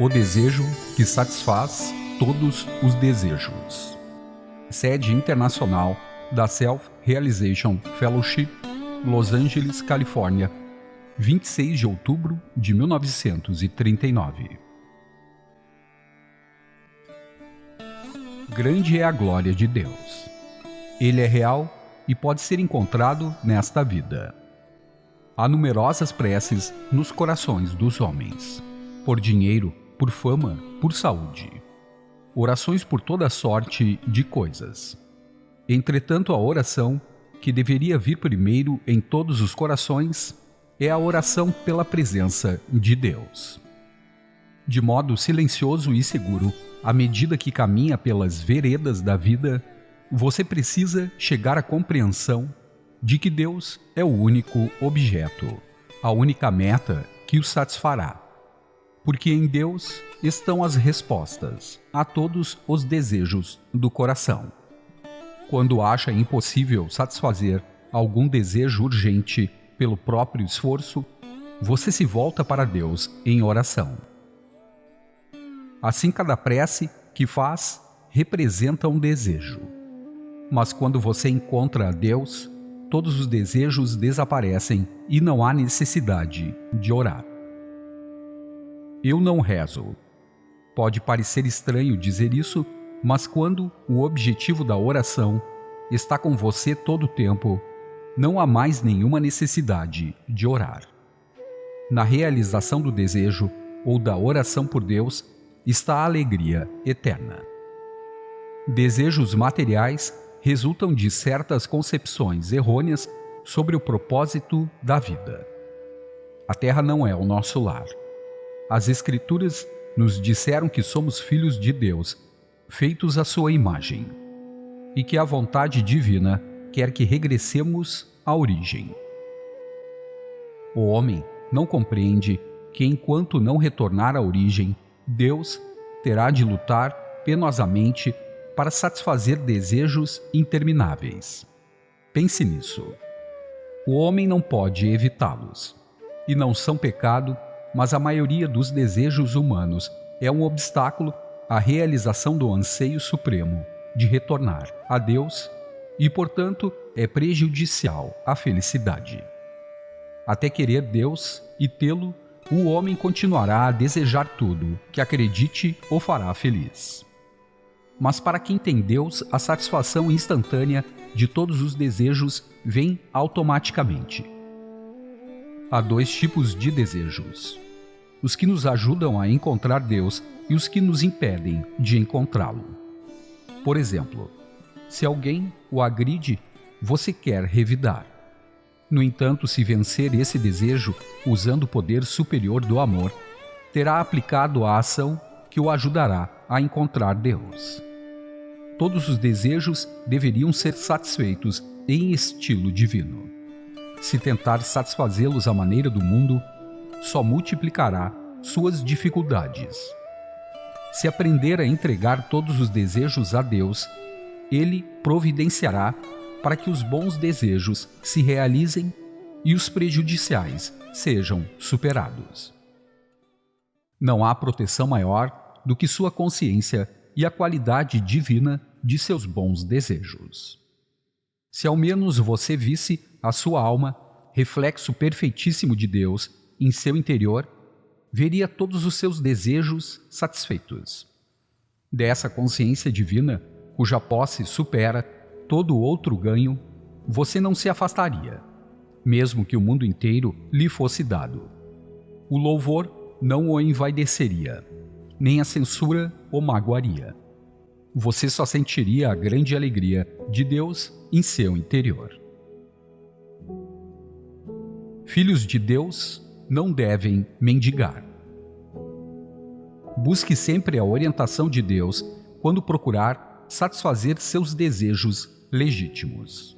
O desejo que satisfaz todos os desejos. Sede internacional da Self-Realization Fellowship, Los Angeles, Califórnia, 26 de outubro de 1939. Grande é a glória de Deus. Ele é real e pode ser encontrado nesta vida. Há numerosas preces nos corações dos homens, por dinheiro, por fama, por saúde. Orações por toda sorte de coisas. Entretanto, a oração, que deveria vir primeiro em todos os corações, é a oração pela presença de Deus. De modo silencioso e seguro, à medida que caminha pelas veredas da vida, você precisa chegar à compreensão de que Deus é o único objeto, a única meta que o satisfará. Porque em Deus estão as respostas a todos os desejos do coração. Quando acha impossível satisfazer algum desejo urgente pelo próprio esforço, você se volta para Deus em oração. Assim, cada prece que faz representa um desejo. Mas quando você encontra a Deus, todos os desejos desaparecem e não há necessidade de orar. Eu não rezo. Pode parecer estranho dizer isso, mas quando o objetivo da oração está com você todo o tempo, não há mais nenhuma necessidade de orar. Na realização do desejo ou da oração por Deus está a alegria eterna. Desejos materiais resultam de certas concepções errôneas sobre o propósito da vida. A Terra não é o nosso lar. As Escrituras nos disseram que somos filhos de Deus, feitos à sua imagem, e que a vontade divina quer que regressemos à origem. O homem não compreende que, enquanto não retornar à origem, Deus terá de lutar penosamente para satisfazer desejos intermináveis. Pense nisso. O homem não pode evitá-los, e não são pecado, mas a maioria dos desejos humanos é um obstáculo à realização do anseio supremo de retornar a Deus e, portanto, é prejudicial à felicidade. Até querer Deus e tê-lo, o homem continuará a desejar tudo que acredite o fará feliz. Mas para quem tem Deus, a satisfação instantânea de todos os desejos vem automaticamente. Há dois tipos de desejos: os que nos ajudam a encontrar Deus e os que nos impedem de encontrá-lo. Por exemplo, se alguém o agride, você quer revidar. No entanto, se vencer esse desejo usando o poder superior do amor, terá aplicado a ação que o ajudará a encontrar Deus. Todos os desejos deveriam ser satisfeitos em estilo divino. Se tentar satisfazê-los à maneira do mundo, só multiplicará suas dificuldades. Se aprender a entregar todos os desejos a Deus, Ele providenciará para que os bons desejos se realizem e os prejudiciais sejam superados. Não há proteção maior do que sua consciência e a qualidade divina de seus bons desejos. Se ao menos você visse a sua alma, reflexo perfeitíssimo de Deus, em seu interior, veria todos os seus desejos satisfeitos. Dessa consciência divina, cuja posse supera todo outro ganho, você não se afastaria, mesmo que o mundo inteiro lhe fosse dado. O louvor não o envaideceria, nem a censura o magoaria. Você só sentiria a grande alegria de Deus em seu interior. Filhos de Deus não devem mendigar. Busque sempre a orientação de Deus quando procurar satisfazer seus desejos legítimos,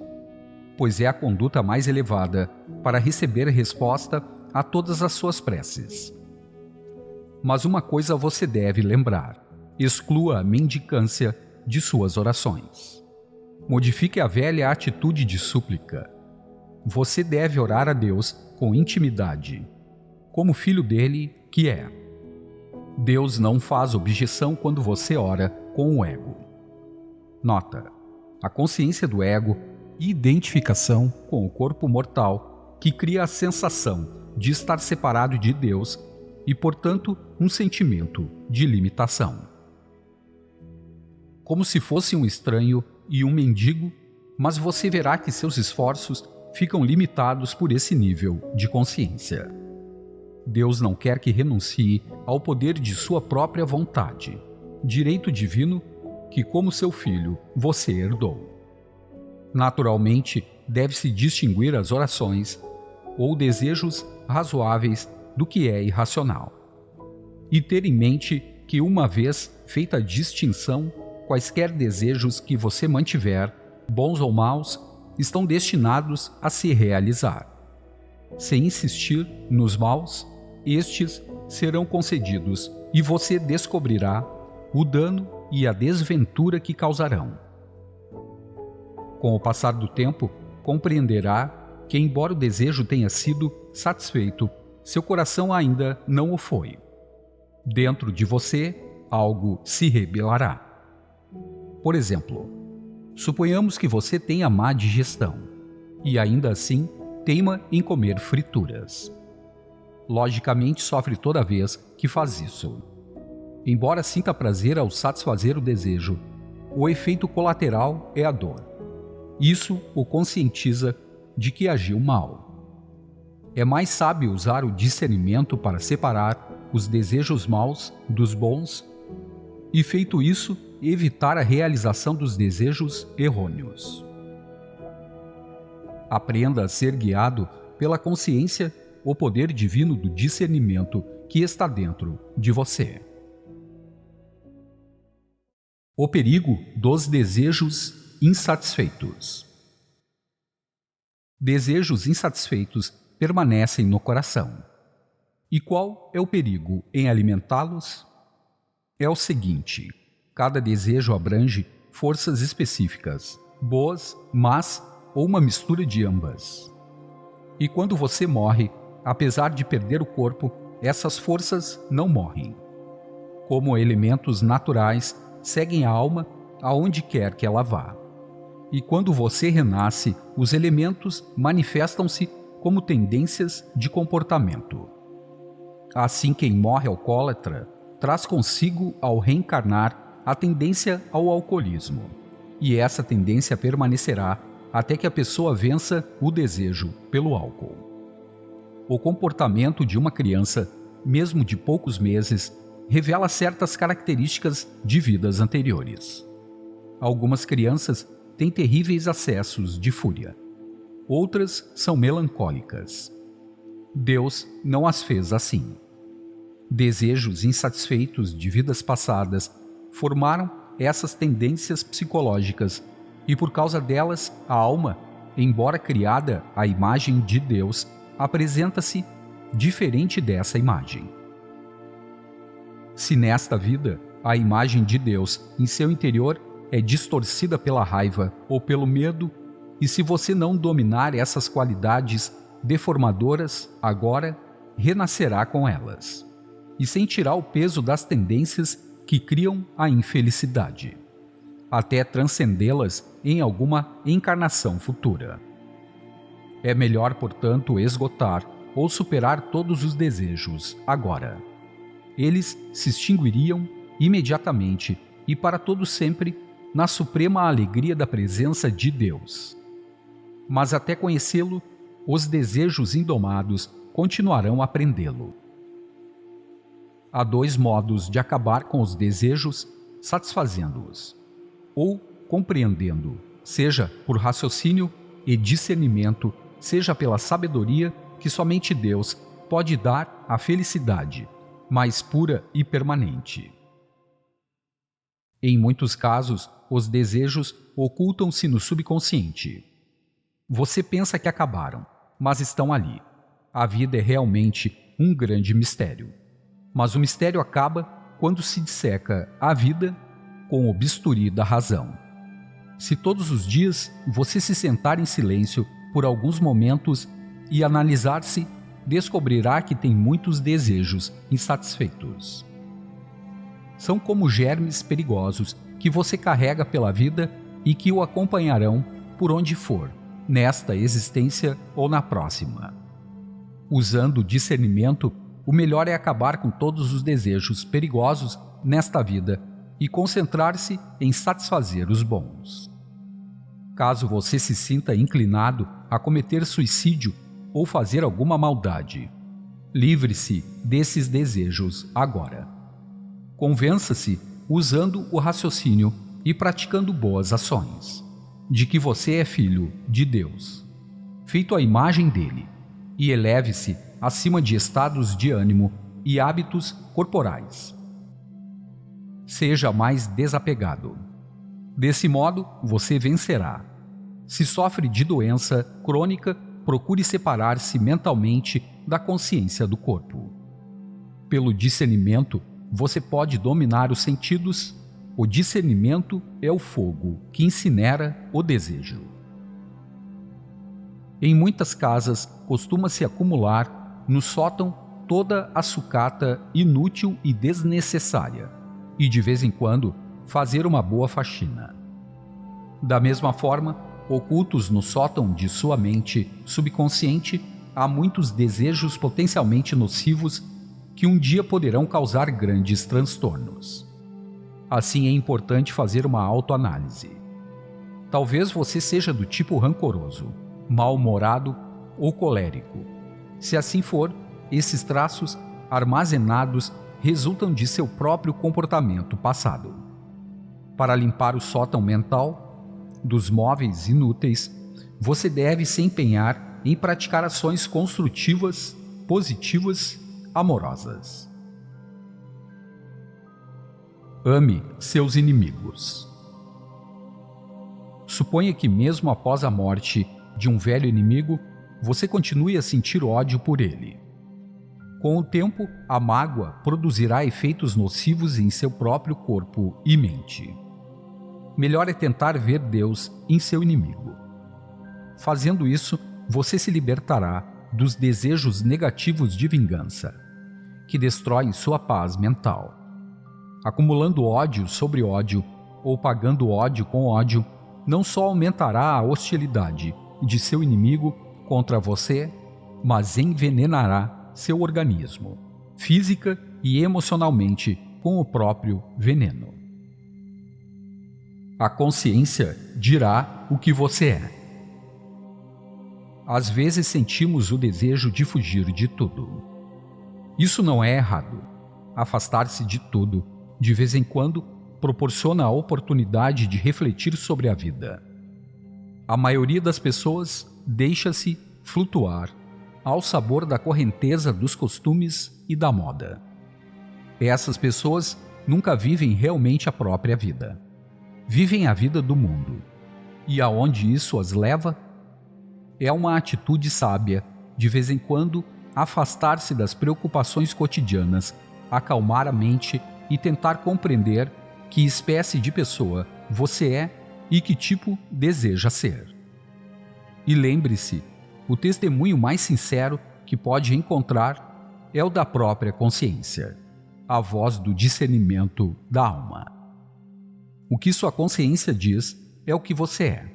pois é a conduta mais elevada para receber resposta a todas as suas preces. Mas uma coisa você deve lembrar: exclua a mendicância de suas orações. Modifique a velha atitude de súplica. Você deve orar a Deus com intimidade, como filho dele que é. Deus não faz objeção quando você ora com o ego. Nota: a consciência do ego e identificação com o corpo mortal que cria a sensação de estar separado de Deus e, portanto, um sentimento de limitação. Como se fosse um estranho e um mendigo, mas você verá que seus esforços ficam limitados por esse nível de consciência. Deus não quer que renuncie ao poder de sua própria vontade, direito divino que, como seu filho, você herdou. Naturalmente, deve-se distinguir as orações ou desejos razoáveis do que é irracional. E ter em mente que, uma vez feita a distinção, quaisquer desejos que você mantiver, bons ou maus, estão destinados a se realizar. Se insistir nos maus, estes serão concedidos e você descobrirá o dano e a desventura que causarão. Com o passar do tempo, compreenderá que, embora o desejo tenha sido satisfeito, seu coração ainda não o foi. Dentro de você, algo se rebelará. Por exemplo, suponhamos que você tenha má digestão e ainda assim teima em comer frituras. Logicamente sofre toda vez que faz isso. Embora sinta prazer ao satisfazer o desejo, o efeito colateral é a dor. Isso o conscientiza de que agiu mal. É mais sábio usar o discernimento para separar os desejos maus dos bons e, feito isso, evitar a realização dos desejos errôneos. Aprenda a ser guiado pela consciência, o poder divino do discernimento que está dentro de você. O perigo dos desejos insatisfeitos. Desejos insatisfeitos permanecem no coração. E qual é o perigo em alimentá-los? É o seguinte: cada desejo abrange forças específicas, boas, más ou uma mistura de ambas. E quando você morre, apesar de perder o corpo, essas forças não morrem. Como elementos naturais, seguem a alma aonde quer que ela vá. E quando você renasce, os elementos manifestam-se como tendências de comportamento. Assim, quem morre alcoólatra traz consigo, ao reencarnar, a tendência ao alcoolismo. E essa tendência permanecerá até que a pessoa vença o desejo pelo álcool. O comportamento de uma criança, mesmo de poucos meses, revela certas características de vidas anteriores. Algumas crianças têm terríveis acessos de fúria. Outras são melancólicas. Deus não as fez assim. Desejos insatisfeitos de vidas passadas formaram essas tendências psicológicas e, por causa delas, a alma, embora criada à imagem de Deus, apresenta-se diferente dessa imagem. Se nesta vida a imagem de Deus em seu interior é distorcida pela raiva ou pelo medo, e se você não dominar essas qualidades deformadoras, agora renascerá com elas e sentirá o peso das tendências que criam a infelicidade, até transcendê-las em alguma encarnação futura. É melhor, portanto, esgotar ou superar todos os desejos agora. Eles se extinguiriam imediatamente e para todo sempre na suprema alegria da presença de Deus. Mas até conhecê-lo, os desejos indomados continuarão a prendê-lo. Há dois modos de acabar com os desejos, satisfazendo-os, ou compreendendo, seja por raciocínio e discernimento, seja pela sabedoria que somente Deus pode dar à felicidade, mais pura e permanente. Em muitos casos, os desejos ocultam-se no subconsciente. Você pensa que acabaram, mas estão ali. A vida é realmente um grande mistério. Mas o mistério acaba quando se disseca a vida com o bisturi da razão. Se todos os dias você se sentar em silêncio por alguns momentos e analisar-se, descobrirá que tem muitos desejos insatisfeitos. são como germes perigosos que você carrega pela vida e que o acompanharão por onde for, nesta existência ou na próxima. Usando o discernimento, o melhor é acabar com todos os desejos perigosos nesta vida e concentrar-se em satisfazer os bons. Caso você se sinta inclinado a cometer suicídio ou fazer alguma maldade, livre-se desses desejos agora. Convença-se usando o raciocínio e praticando boas ações, de que você é filho de Deus, feito à imagem dele, e eleve-se acima de estados de ânimo e hábitos corporais. Seja mais desapegado. Desse modo, você vencerá. Se sofre de doença crônica, procure separar-se mentalmente da consciência do corpo. Pelo discernimento, você pode dominar os sentidos. O discernimento é o fogo que incinera o desejo. Em muitas casas, costuma-se acumular no sótão toda a sucata inútil e desnecessária, e de vez em quando fazer uma boa faxina. Da mesma forma, ocultos no sótão de sua mente subconsciente, há muitos desejos potencialmente nocivos que um dia poderão causar grandes transtornos. Assim é importante fazer uma autoanálise. Talvez você seja do tipo rancoroso, mal-humorado ou colérico. Se assim for, esses traços armazenados resultam de seu próprio comportamento passado. Para limpar o sótão mental dos móveis inúteis, você deve se empenhar em praticar ações construtivas, positivas, amorosas. Ame seus inimigos. Suponha que mesmo após a morte de um velho inimigo, você continue a sentir ódio por ele. Com o tempo, a mágoa produzirá efeitos nocivos em seu próprio corpo e mente. Melhor é tentar ver Deus em seu inimigo. Fazendo isso, você se libertará dos desejos negativos de vingança, que destroem sua paz mental. Acumulando ódio sobre ódio ou pagando ódio com ódio, não só aumentará a hostilidade de seu inimigo contra você, mas envenenará seu organismo, física e emocionalmente, com o próprio veneno. A consciência dirá o que você é. Às vezes sentimos o desejo de fugir de tudo. Isso não é errado. Afastar-se de tudo, de vez em quando, proporciona a oportunidade de refletir sobre a vida. A maioria das pessoas deixa-se flutuar ao sabor da correnteza dos costumes e da moda. Essas pessoas nunca vivem realmente a própria vida. Vivem a vida do mundo. E aonde isso as leva? É uma atitude sábia, de vez em quando, afastar-se das preocupações cotidianas, acalmar a mente e tentar compreender que espécie de pessoa você é e que tipo deseja ser. E lembre-se, o testemunho mais sincero que pode encontrar é o da própria consciência, a voz do discernimento da alma. O que sua consciência diz é o que você é.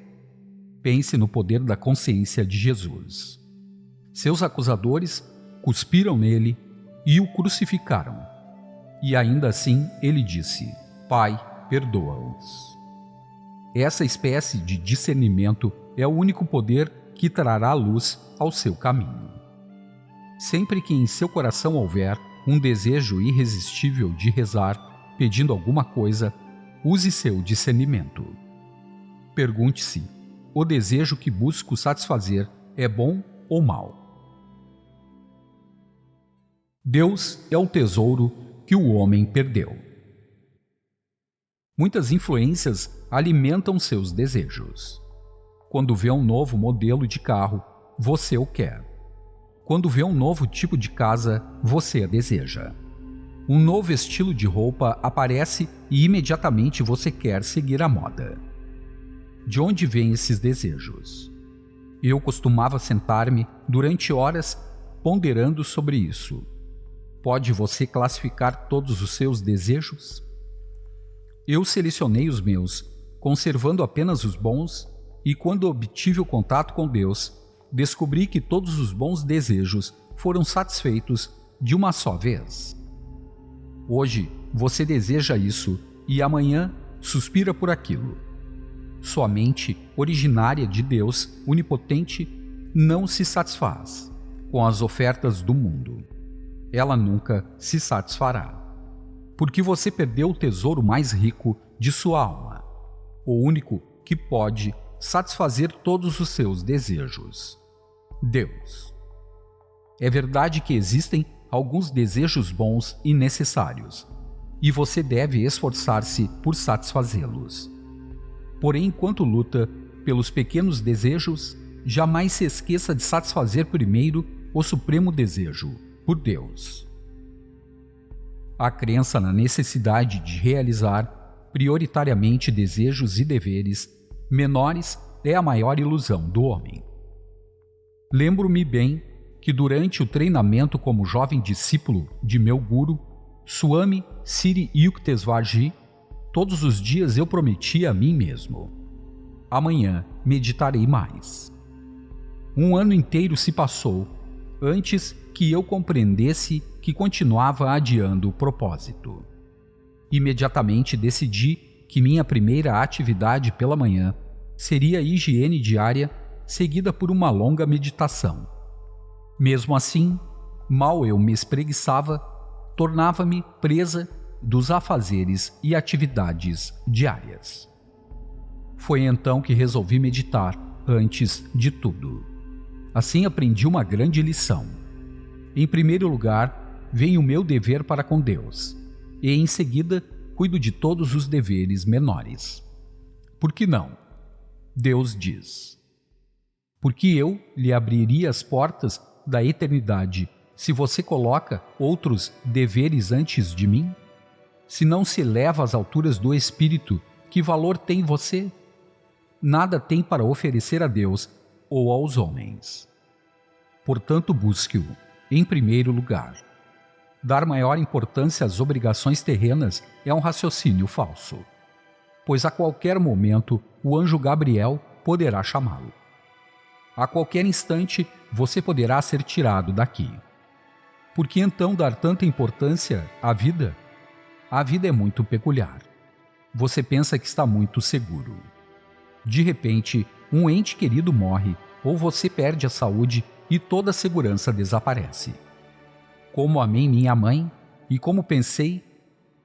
Pense no poder da consciência de Jesus. Seus acusadores cuspiram nele e o crucificaram. E ainda assim ele disse: Pai, perdoa-os. Essa espécie de discernimento é o único poder que trará luz ao seu caminho. Sempre que em seu coração houver um desejo irresistível de rezar, pedindo alguma coisa, use seu discernimento. Pergunte-se: o desejo que busco satisfazer é bom ou mau? Deus é o tesouro que o homem perdeu. Muitas influências alimentam seus desejos. Quando vê um novo modelo de carro, você o quer. Quando vê um novo tipo de casa, você a deseja. Um novo estilo de roupa aparece e imediatamente você quer seguir a moda. De onde vêm esses desejos? Eu costumava sentar-me durante horas ponderando sobre isso. Pode você classificar todos os seus desejos? Eu selecionei os meus, conservando apenas os bons, e quando obtive o contato com Deus, descobri que todos os bons desejos foram satisfeitos de uma só vez. Hoje você deseja isso e amanhã suspira por aquilo. Sua mente, originária de Deus onipotente, não se satisfaz com as ofertas do mundo. Ela nunca se satisfará, porque você perdeu o tesouro mais rico de sua alma, o único que pode satisfazer todos os seus desejos: Deus. É verdade que existem alguns desejos bons e necessários, e você deve esforçar-se por satisfazê-los. Porém, enquanto luta pelos pequenos desejos, jamais se esqueça de satisfazer primeiro o supremo desejo, por Deus. A crença na necessidade de realizar prioritariamente desejos e deveres menores é a maior ilusão do homem. Lembro-me bem que durante o treinamento como jovem discípulo de meu guru, Swami Sri Yukteswarji, todos os dias eu prometia a mim mesmo: amanhã meditarei mais. Um ano inteiro se passou antes que eu compreendesse que continuava adiando o propósito. Imediatamente decidi que minha primeira atividade pela manhã seria a higiene diária, seguida por uma longa meditação. Mesmo assim, mal eu me espreguiçava, tornava-me presa dos afazeres e atividades diárias. Foi então que resolvi meditar antes de tudo. Assim aprendi uma grande lição. Em primeiro lugar, vem o meu dever para com Deus, e em seguida cuido de todos os deveres menores. Por que não? Deus diz: porque eu lhe abriria as portas da eternidade se você coloca outros deveres antes de mim? Se não se eleva às alturas do Espírito, que valor tem você? Nada tem para oferecer a Deus ou aos homens. Portanto, busque-o, em primeiro lugar. Dar maior importância às obrigações terrenas é um raciocínio falso, pois a qualquer momento o anjo Gabriel poderá chamá-lo. A qualquer instante você poderá ser tirado daqui. Por que então dar tanta importância à vida? A vida é muito peculiar. Você pensa que está muito seguro. De repente, um ente querido morre ou você perde a saúde e toda a segurança desaparece. Como amei minha mãe e como pensei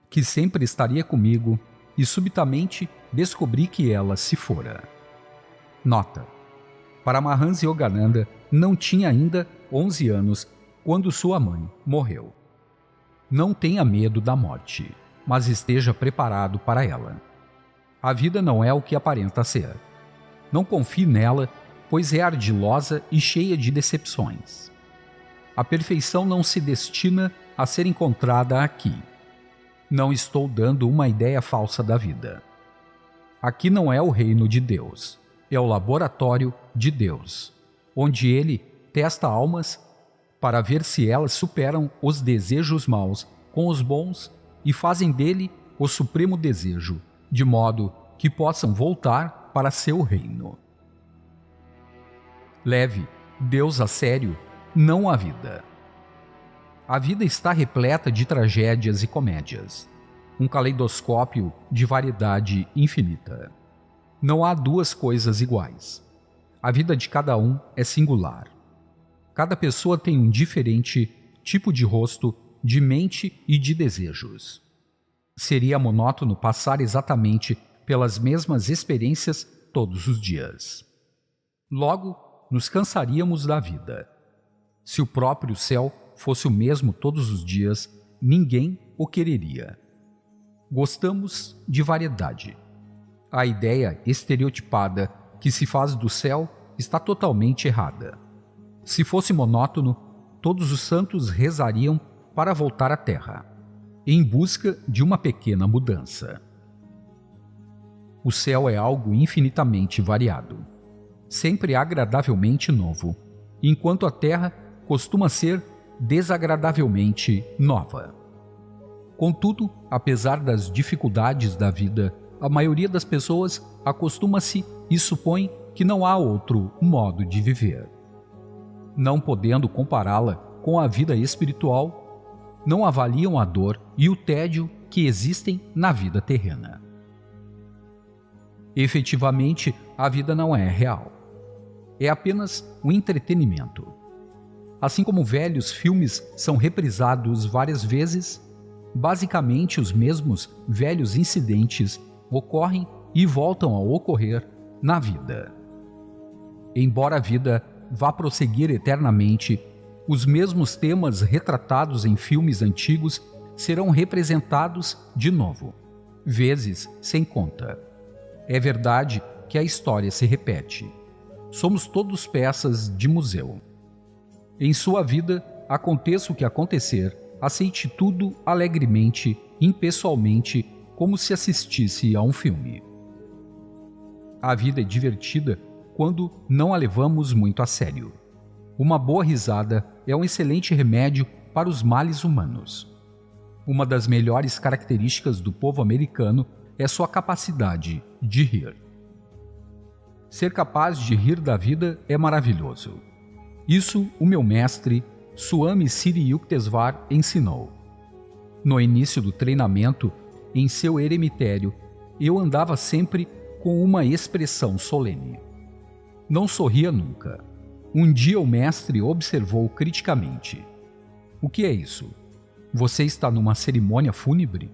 que sempre estaria comigo, e subitamente descobri que ela se fora. Nota: Paramahansa Yogananda não tinha ainda 11 anos quando sua mãe morreu. Não tenha medo da morte, mas esteja preparado para ela. A vida não é o que aparenta ser. Não confie nela, pois é ardilosa e cheia de decepções. A perfeição não se destina a ser encontrada aqui. Não estou dando uma ideia falsa da vida. Aqui não é o reino de Deus, é o laboratório de Deus, onde Ele testa almas para ver se elas superam os desejos maus com os bons e fazem dele o supremo desejo, de modo que possam voltar para seu reino. Leve Deus a sério, não a vida. A vida está repleta de tragédias e comédias, um caleidoscópio de variedade infinita. Não há duas coisas iguais. A vida de cada um é singular. Cada pessoa tem um diferente tipo de rosto, de mente e de desejos. Seria monótono passar exatamente pelas mesmas experiências todos os dias. Logo, nos cansaríamos da vida. Se o próprio céu fosse o mesmo todos os dias, ninguém o quereria. Gostamos de variedade. A ideia estereotipada que se faz do céu está totalmente errada. Se fosse monótono, todos os santos rezariam para voltar à terra, em busca de uma pequena mudança. O céu é algo infinitamente variado, sempre agradavelmente novo, enquanto a terra costuma ser desagradavelmente nova. Contudo, apesar das dificuldades da vida, a maioria das pessoas acostuma-se e supõe que não há outro modo de viver. Não podendo compará-la com a vida espiritual, não avaliam a dor e o tédio que existem na vida terrena. Efetivamente, a vida não é real. É apenas um entretenimento. Assim como velhos filmes são reprisados várias vezes, basicamente os mesmos velhos incidentes ocorrem e voltam a ocorrer na vida. Embora a vida vá prosseguir eternamente, os mesmos temas retratados em filmes antigos serão representados de novo, vezes sem conta. É verdade que a história se repete. Somos todos peças de museu. Em sua vida, aconteça o que acontecer, aceite tudo alegremente, impessoalmente, como se assistisse a um filme. A vida é divertida quando não a levamos muito a sério. Uma boa risada é um excelente remédio para os males humanos. Uma das melhores características do povo americano é sua capacidade de rir. Ser capaz de rir da vida é maravilhoso. Isso o meu mestre, Swami Sri Yukteswar, ensinou. No início do treinamento, em seu eremitério, eu andava sempre com uma expressão solene. Não sorria nunca. Um dia o mestre observou criticamente. O que é isso? Você está numa cerimônia fúnebre?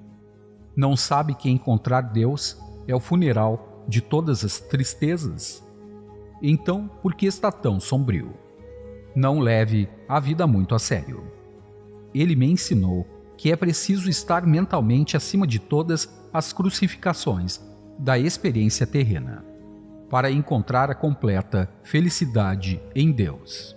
Não sabe que encontrar Deus é o funeral de todas as tristezas? Então, por que está tão sombrio? Não leve a vida muito a sério. Ele me ensinou que é preciso estar mentalmente acima de todas as crucificações da experiência terrena, para encontrar a completa felicidade em Deus.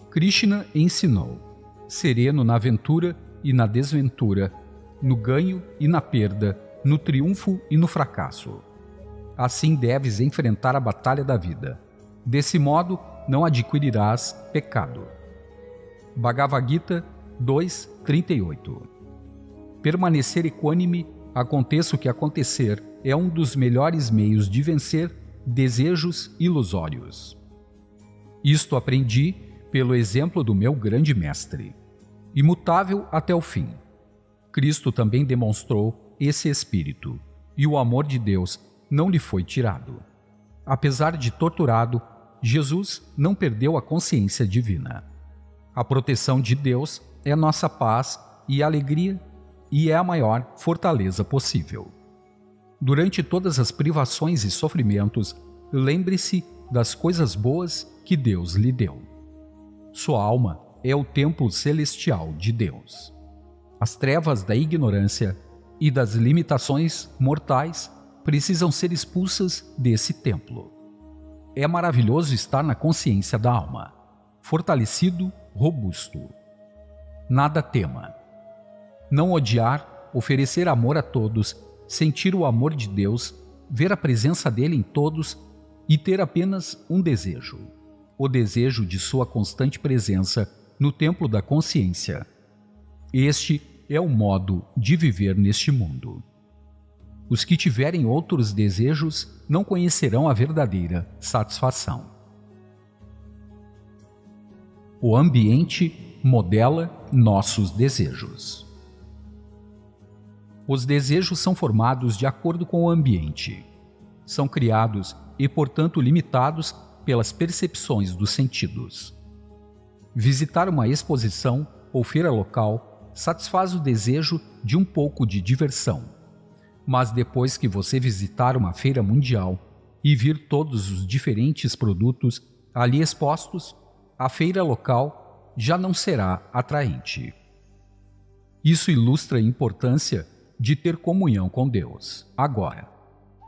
Krishna ensinou: sereno na aventura e na desventura, no ganho e na perda, no triunfo e no fracasso. Assim deves enfrentar a batalha da vida. Desse modo, não adquirirás pecado. Bhagavad Gita 2:38. Permanecer equânime, aconteça o que acontecer, é um dos melhores meios de vencer desejos ilusórios. Isto aprendi pelo exemplo do meu grande mestre, imutável até o fim. Cristo também demonstrou esse espírito, e o amor de Deus não lhe foi tirado. Apesar de torturado, Jesus não perdeu a consciência divina. A proteção de Deus é nossa paz e alegria e é a maior fortaleza possível. Durante todas as privações e sofrimentos, lembre-se das coisas boas que Deus lhe deu. Sua alma é o templo celestial de Deus. As trevas da ignorância e das limitações mortais precisam ser expulsas desse templo. É maravilhoso estar na consciência da alma, fortalecido, robusto. Nada tema. Não odiar, oferecer amor a todos, sentir o amor de Deus, ver a presença dele em todos e ter apenas um desejo: o desejo de sua constante presença no templo da consciência. Este é o modo de viver neste mundo. Os que tiverem outros desejos não conhecerão a verdadeira satisfação. O ambiente modela nossos desejos. Os desejos são formados de acordo com o ambiente. São criados e, portanto, limitados pelas percepções dos sentidos. Visitar uma exposição ou feira local satisfaz o desejo de um pouco de diversão. Mas depois que você visitar uma feira mundial e vir todos os diferentes produtos ali expostos, a feira local já não será atraente. Isso ilustra a importância de ter comunhão com Deus, agora,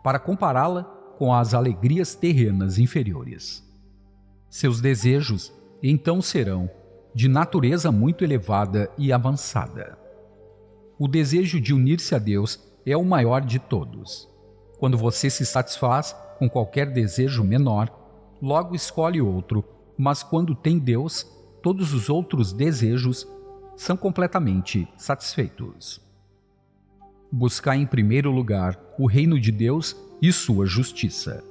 para compará-la com as alegrias terrenas inferiores. Seus desejos, então, serão de natureza muito elevada e avançada. O desejo de unir-se a Deus é o maior de todos. Quando você se satisfaz com qualquer desejo menor, logo escolhe outro, mas quando tem Deus, todos os outros desejos são completamente satisfeitos. Buscai em primeiro lugar o reino de Deus e sua justiça,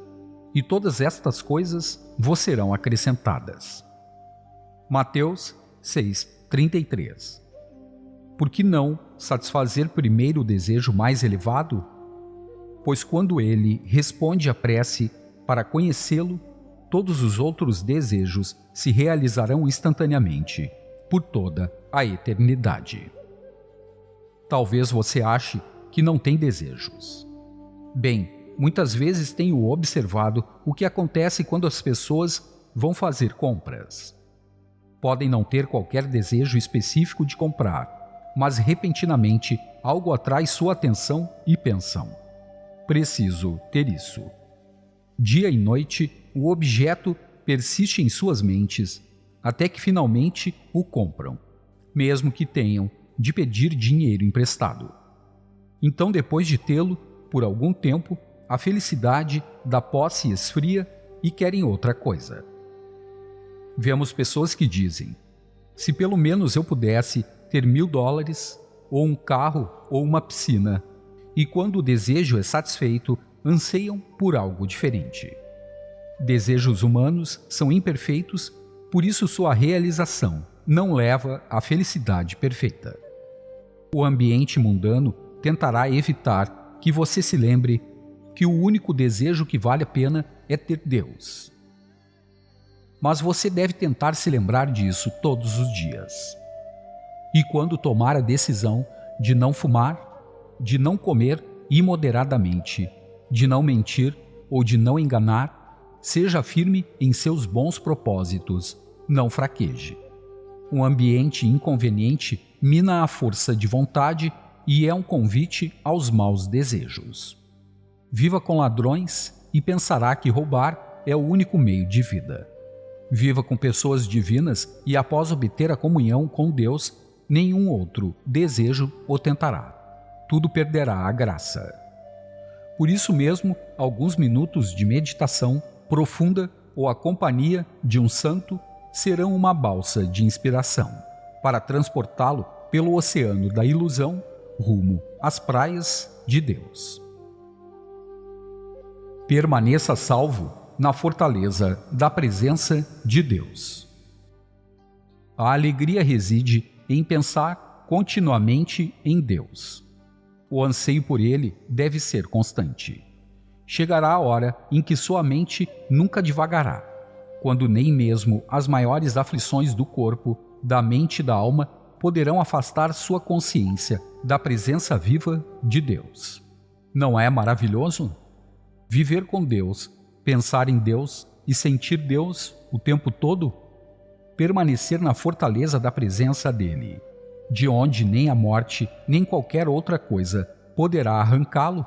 e todas estas coisas vos serão acrescentadas. Mateus 6:33. Por que não satisfazer primeiro o desejo mais elevado? Pois quando ele responde à prece para conhecê-lo, todos os outros desejos se realizarão instantaneamente, por toda a eternidade. Talvez você ache que não tem desejos. Bem, muitas vezes tenho observado o que acontece quando as pessoas vão fazer compras. Podem não ter qualquer desejo específico de comprar, mas repentinamente algo atrai sua atenção e pensam: preciso ter isso. Dia e noite, o objeto persiste em suas mentes, até que finalmente o compram, mesmo que tenham de pedir dinheiro emprestado. Então, depois de tê-lo, por algum tempo, a felicidade da posse esfria e querem outra coisa. Vemos pessoas que dizem: se pelo menos eu pudesse ter $1.000, ou um carro, ou uma piscina, e quando o desejo é satisfeito, anseiam por algo diferente. Desejos humanos são imperfeitos, por isso sua realização não leva à felicidade perfeita. O ambiente mundano tentará evitar que você se lembre que o único desejo que vale a pena é ter Deus. Mas você deve tentar se lembrar disso todos os dias. E quando tomar a decisão de não fumar, de não comer imoderadamente, de não mentir ou de não enganar, seja firme em seus bons propósitos, não fraqueje. Um ambiente inconveniente mina a força de vontade e é um convite aos maus desejos. Viva com ladrões e pensará que roubar é o único meio de vida. Viva com pessoas divinas e após obter a comunhão com Deus, nenhum outro desejo o tentará. Tudo perderá a graça. Por isso mesmo, alguns minutos de meditação profunda ou a companhia de um santo serão uma balsa de inspiração para transportá-lo pelo oceano da ilusão rumo às praias de Deus. Permaneça salvo na fortaleza da presença de Deus. A alegria reside em pensar continuamente em Deus. O anseio por Ele deve ser constante. Chegará a hora em que sua mente nunca divagará, quando nem mesmo as maiores aflições do corpo, da mente e da alma poderão afastar sua consciência da presença viva de Deus. Não é maravilhoso? Viver com Deus, pensar em Deus e sentir Deus o tempo todo? Permanecer na fortaleza da presença dEle, de onde nem a morte, nem qualquer outra coisa poderá arrancá-lo?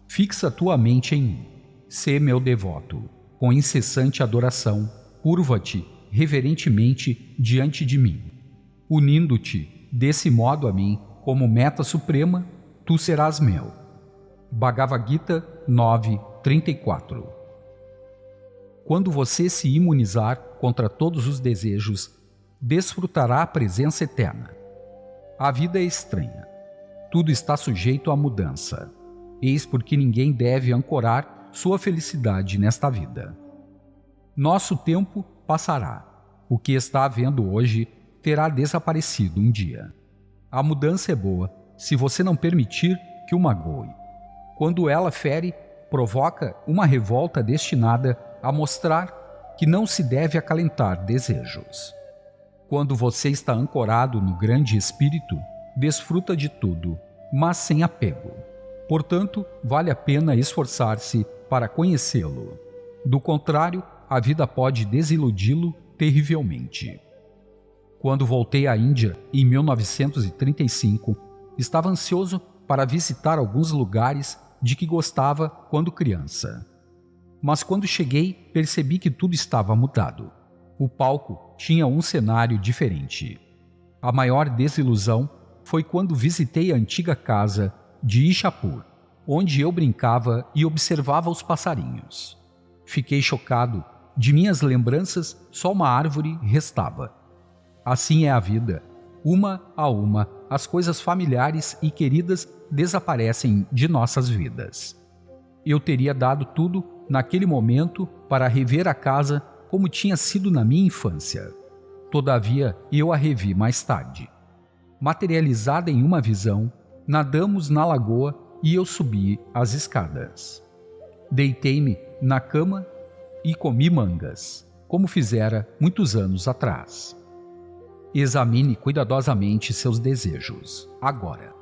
Fixa tua mente em mim, sê meu devoto, com incessante adoração, curva-te reverentemente diante de mim. Unindo-te desse modo a mim como meta suprema, tu serás meu. Bhagavad Gita 9:34. Quando você se imunizar contra todos os desejos, desfrutará a presença eterna. A vida é estranha. Tudo está sujeito à mudança. Eis porque ninguém deve ancorar sua felicidade nesta vida. Nosso tempo passará. O que está havendo hoje terá desaparecido um dia. A mudança é boa se você não permitir que o magoe. Quando ela fere, provoca uma revolta destinada a mostrar que não se deve acalentar desejos. Quando você está ancorado no grande Espírito, desfruta de tudo, mas sem apego. Portanto, vale a pena esforçar-se para conhecê-lo. Do contrário, a vida pode desiludi-lo terrivelmente. Quando voltei à Índia, em 1935, estava ansioso para visitar alguns lugares de que gostava quando criança. Mas quando cheguei, percebi que tudo estava mudado. O palco tinha um cenário diferente. A maior desilusão foi quando visitei a antiga casa de Ishapur, onde eu brincava e observava os passarinhos. Fiquei chocado. De minhas lembranças, só uma árvore restava. Assim é a vida. uma a uma, as coisas familiares e queridas desaparecem de nossas vidas. Eu teria dado tudo naquele momento para rever a casa como tinha sido na minha infância. Todavia, eu a revi mais tarde. Materializada em uma visão, nadamos na lagoa e eu subi as escadas. Deitei-me na cama e comi mangas, como fizera muitos anos atrás. Examine cuidadosamente seus desejos, agora.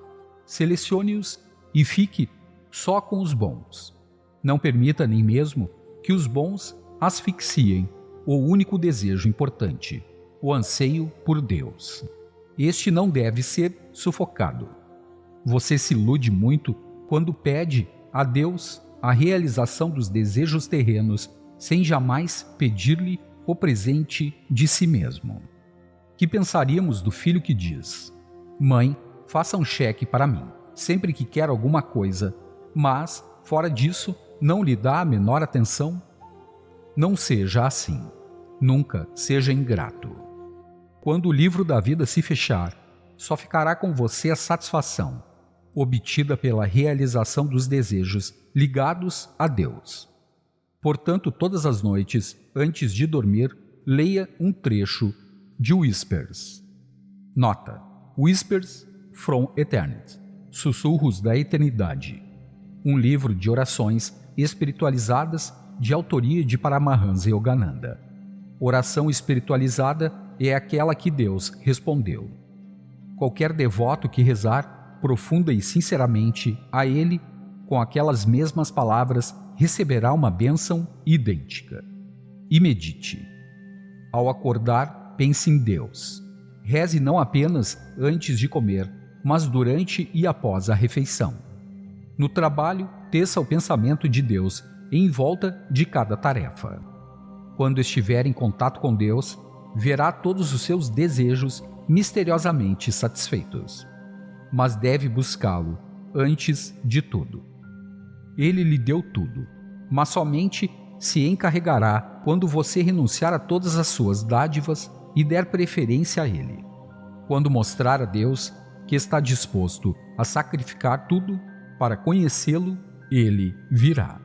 Selecione-os e fique só com os bons. Não permita nem mesmo que os bons asfixiem o único desejo importante, o anseio por Deus. Este não deve ser sufocado. Você se ilude muito quando pede a Deus a realização dos desejos terrenos sem jamais pedir-lhe o presente de si mesmo. Que pensaríamos do filho que diz: Mãe, faça um cheque para mim, sempre que quer alguma coisa, mas, fora disso, não lhe dá a menor atenção? Não seja assim. Nunca seja ingrato. Quando o livro da vida se fechar, só ficará com você a satisfação, obtida pela realização dos desejos ligados a Deus. Portanto, todas as noites, antes de dormir, leia um trecho de Whispers. Nota: Whispers from Eternity, Sussurros da Eternidade. Um livro de orações espiritualizadas de autoria de Paramahansa Yogananda. Oração espiritualizada é aquela que Deus respondeu. Qualquer devoto que rezar profunda e sinceramente a Ele, com aquelas mesmas palavras, receberá uma bênção idêntica. E medite. Ao acordar, pense em Deus. Reze não apenas antes de comer, mas durante e após a refeição. No trabalho, teça o pensamento de Deus em volta de cada tarefa. Quando estiver em contato com Deus, verá todos os seus desejos misteriosamente satisfeitos. Mas deve buscá-lo antes de tudo. Ele lhe deu tudo, mas somente se encarregará quando você renunciar a todas as suas dádivas e der preferência a Ele. Quando mostrar a Deus que está disposto a sacrificar tudo para conhecê-lo, Ele virá.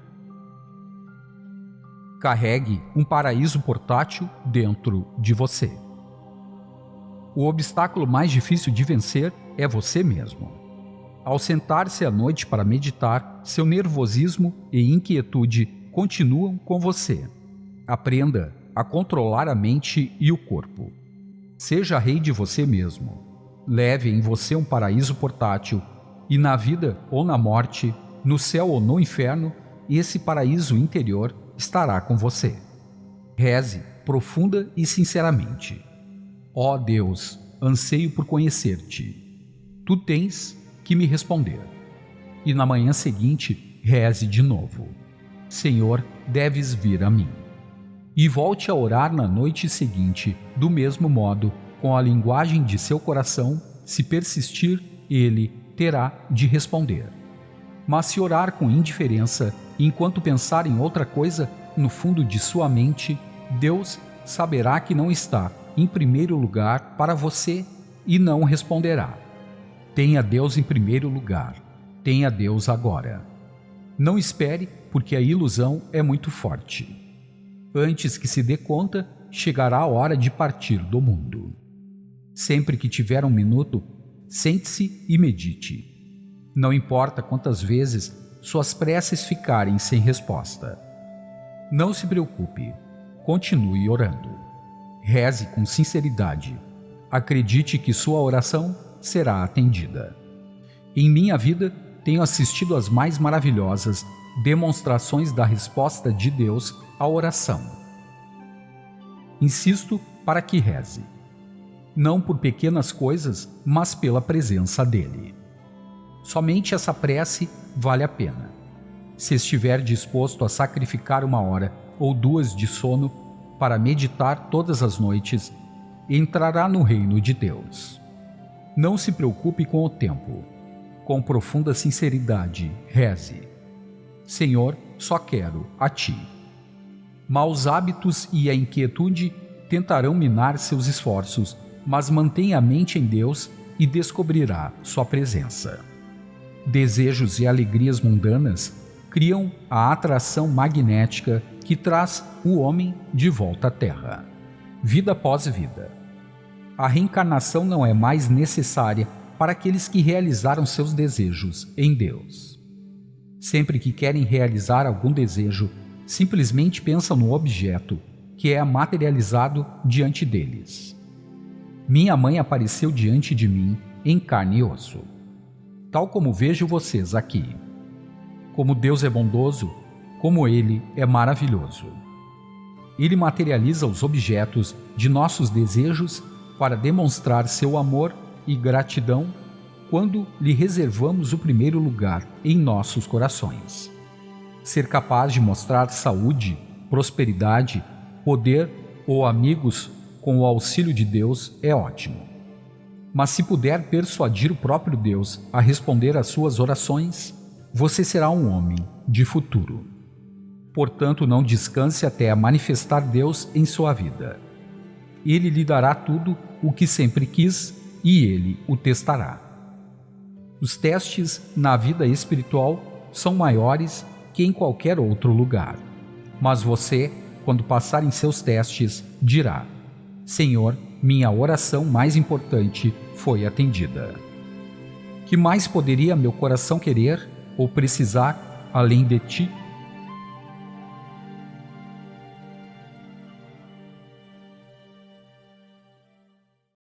Carregue um paraíso portátil dentro de você. O obstáculo mais difícil de vencer é você mesmo. Ao sentar-se à noite para meditar, seu nervosismo e inquietude continuam com você. Aprenda a controlar a mente e o corpo. Seja rei de você mesmo. Leve em você um paraíso portátil e na vida ou na morte, no céu ou no inferno, esse paraíso interior estará com você. Reze profunda e sinceramente. Ó Deus, anseio por conhecer-te. Tu tens que me responder. E na manhã seguinte, reze de novo. Senhor, deves vir a mim. E volte a orar na noite seguinte, do mesmo modo, com a linguagem de seu coração. Se persistir, ele terá de responder. Mas se orar com indiferença, enquanto pensar em outra coisa, no fundo de sua mente, Deus saberá que não está em primeiro lugar para você e não responderá. Tenha Deus em primeiro lugar. Tenha Deus agora. Não espere, porque a ilusão é muito forte. Antes que se dê conta, chegará a hora de partir do mundo. Sempre que tiver um minuto, sente-se e medite. Não importa quantas vezes suas preces ficarem sem resposta. Não se preocupe. Continue orando. Reze com sinceridade. Acredite que sua oração será atendida. Em minha vida, tenho assistido às mais maravilhosas demonstrações da resposta de Deus à oração. Insisto para que reze. Não por pequenas coisas, mas pela presença dele. Somente essa prece vale a pena. Se estiver disposto a sacrificar 1 hora ou 2 de sono para meditar todas as noites, entrará no reino de Deus. Não se preocupe com o tempo. Com profunda sinceridade, reze. Senhor, só quero a Ti. Maus hábitos e a inquietude tentarão minar seus esforços mas mantenha a mente em Deus e descobrirá sua presença. Desejos e alegrias mundanas criam a atração magnética que traz o homem de volta à Terra. Vida após vida. A reencarnação não é mais necessária para aqueles que realizaram seus desejos em Deus. Sempre que querem realizar algum desejo, simplesmente pensam no objeto que é materializado diante deles. Minha mãe apareceu diante de mim em carne e osso, tal como vejo vocês aqui. Como Deus é bondoso, como Ele é maravilhoso. Ele materializa os objetos de nossos desejos para demonstrar seu amor e gratidão quando lhe reservamos o primeiro lugar em nossos corações. Ser capaz de mostrar saúde, prosperidade, poder ou amigos com o auxílio de Deus é ótimo. Mas se puder persuadir o próprio Deus a responder às suas orações, você será um homem de futuro. Portanto, não descanse até manifestar Deus em sua vida. Ele lhe dará tudo o que sempre quis e ele o testará. Os testes na vida espiritual são maiores que em qualquer outro lugar. Mas você, quando passar em seus testes, dirá: Senhor, minha oração mais importante foi atendida. Que mais poderia meu coração querer ou precisar além de ti?